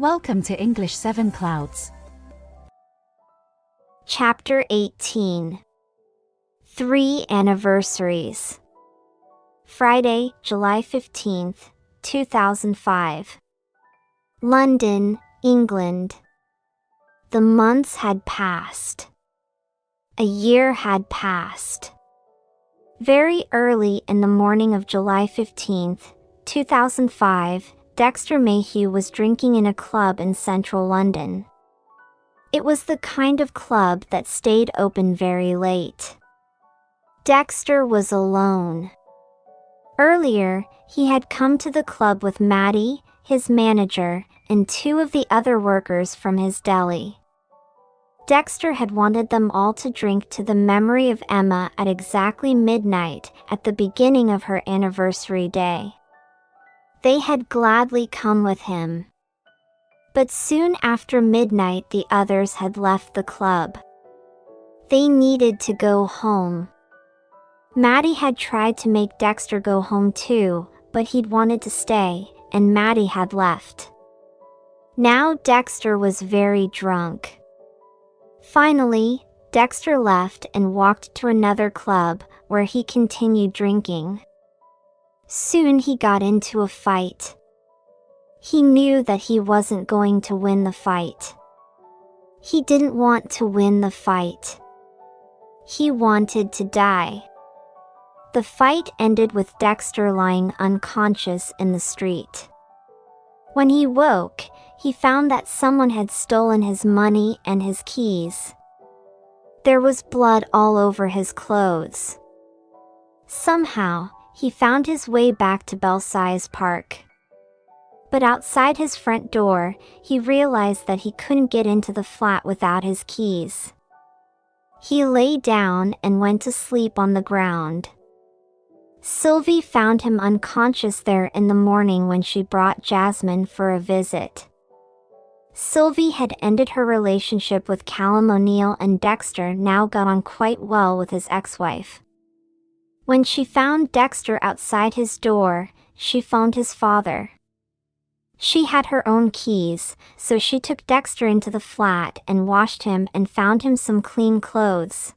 Welcome to English 7Clouds. Chapter 18. 3 Anniversaries. Friday, July 15th, 2005. London, England. The months had passed. A year had passed. Very early in the morning of July 15th, 2005, Dexter Mayhew was drinking in a club in central London. It was the kind of club that stayed open very late. Dexter was alone. Earlier, he had come to the club with Maddie, his manager, and 2 of the other workers from his deli. Dexter had wanted them all to drink to the memory of Emma at exactly midnight at the beginning of her anniversary day. They had gladly come with him. But soon after midnight the others had left the club. They needed to go home. Maddie had tried to make Dexter go home too, but he'd wanted to stay, and Maddie had left. Now Dexter was very drunk. Finally, Dexter left and walked to another club, where he continued drinking. Soon he got into a fight. He knew that he wasn't going to win the fight. He didn't want to win the fight. He wanted to die. The fight ended with Dexter lying unconscious in the street. When he woke, he found that someone had stolen his money and his keys. There was blood all over his clothes. Somehow, he found his way back to Belsize Park. But outside his front door, he realized that he couldn't get into the flat without his keys. He lay down and went to sleep on the ground. Sylvie found him unconscious there in the morning when she brought Jasmine for a visit. Sylvie had ended her relationship with Callum O'Neill, and Dexter now got on quite well with his ex-wife. When she found Dexter outside his door, she phoned his father. She had her own keys, so she took Dexter into the flat and washed him and found him some clean clothes.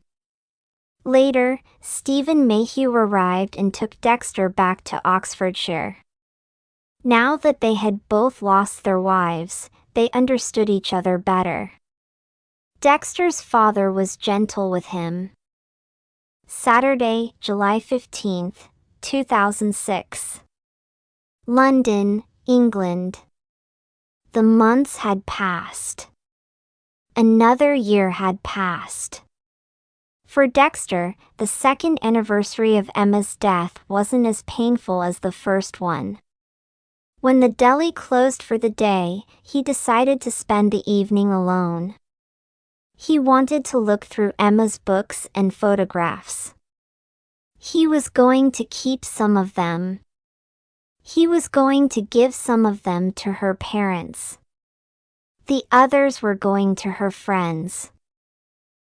Later, Stephen Mayhew arrived and took Dexter back to Oxfordshire. Now that they had both lost their wives, they understood each other better. Dexter's father was gentle with him. Saturday, July 15th, 2006. London, England. The months had passed. Another year had passed. For Dexter, the second anniversary of Emma's death wasn't as painful as the first one. When the deli closed for the day, he decided to spend the evening alone. He wanted to look through Emma's books and photographs. He was going to keep some of them. He was going to give some of them to her parents. The others were going to her friends.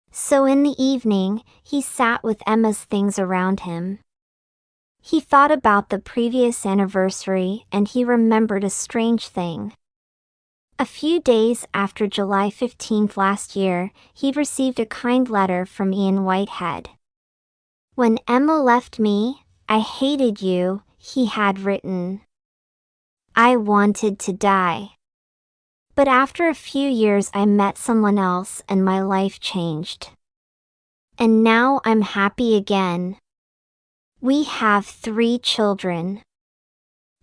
So in the evening, he sat with Emma's things around him. He thought about the previous anniversary and he remembered a strange thing. A few days after July 15th last year, he'd received a kind letter from Ian Whitehead. "When Emma left me, I hated you," he had written. "I wanted to die. But after a few years I met someone else and my life changed. And now I'm happy again. We have 3 children.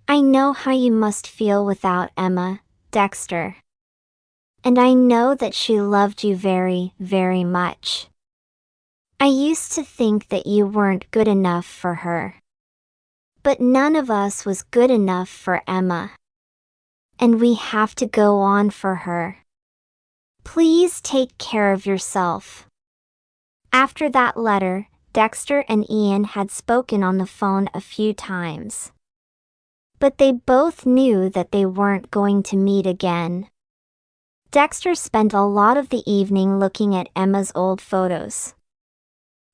I know how you must feel without Emma, Dexter. And I know that she loved you very, very much. I used to think that you weren't good enough for her. But none of us was good enough for Emma. And we have to go on for her. Please take care of yourself." After that letter, Dexter and Ian had spoken on the phone a few times. But they both knew that they weren't going to meet again. Dexter spent a lot of the evening looking at Emma's old photos.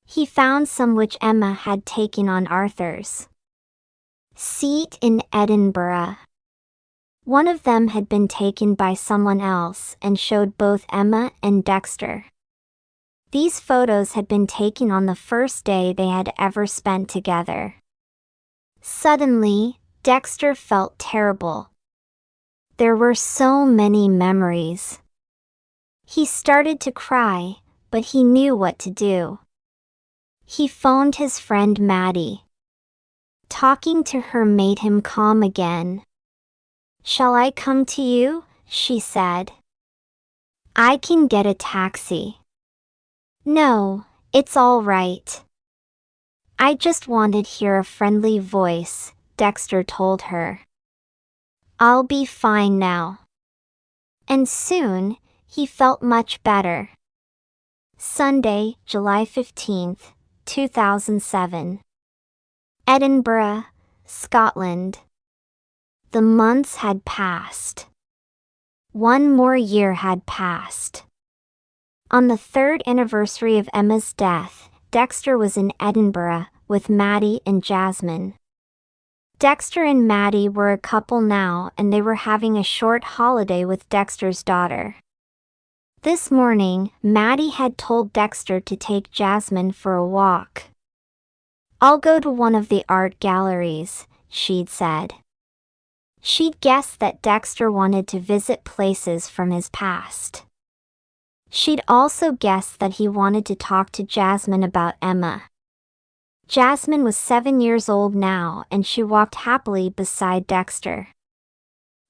He found some which Emma had taken on Arthur's seat in Edinburgh. One of them had been taken by someone else and showed both Emma and Dexter. These photos had been taken on the first day they had ever spent together. Suddenly, Dexter felt terrible. There were so many memories. He started to cry, but he knew what to do. He phoned his friend Maddie. Talking to her made him calm again. "Shall I come to you?" she said. "I can get a taxi." "No, it's all right. I just wanted to hear a friendly voice," Dexter told her. "I'll be fine now." And soon, he felt much better. Sunday, July 15th, 2007. Edinburgh, Scotland. The months had passed. One more year had passed. On the third anniversary of Emma's death, Dexter was in Edinburgh with Maddie and Jasmine. Dexter and Maddie were a couple now, and they were having a short holiday with Dexter's daughter. This morning, Maddie had told Dexter to take Jasmine for a walk. "I'll go to one of the art galleries," she'd said. She'd guessed that Dexter wanted to visit places from his past. She'd also guessed that he wanted to talk to Jasmine about Emma. Jasmine was 7 years old now, and she walked happily beside Dexter.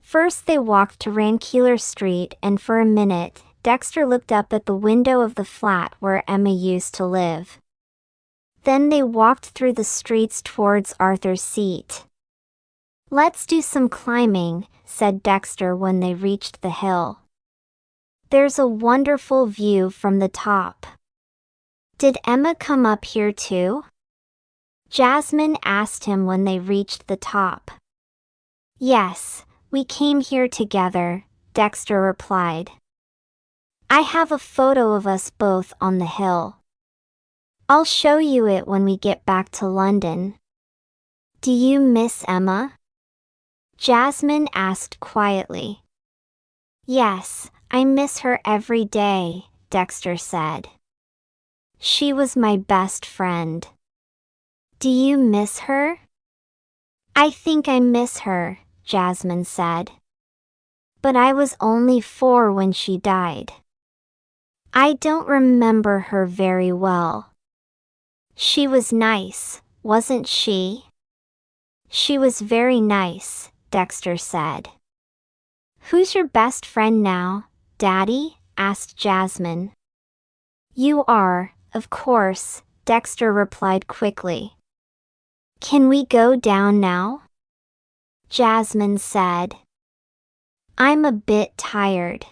First they walked to Rankeeler Street, and for a minute, Dexter looked up at the window of the flat where Emma used to live. Then they walked through the streets towards Arthur's Seat. "Let's do some climbing," said Dexter when they reached the hill. "There's a wonderful view from the top." "Did Emma come up here too?" Jasmine asked him when they reached the top. "Yes, we came here together," Dexter replied. "I have a photo of us both on the hill. I'll show you it when we get back to London." "Do you miss Emma?" Jasmine asked quietly. "Yes, I miss her every day," Dexter said. "She was my best friend." "Do you miss her?" "I think I miss her," Jasmine said. "But I was only 4 when she died. I don't remember her very well." "She was nice, wasn't she?" "She was very nice," Dexter said. "Who's your best friend now, Daddy?" asked Jasmine. "You are, of course," Dexter replied quickly. "Can we go down now?" Jasmine said. "I'm a bit tired."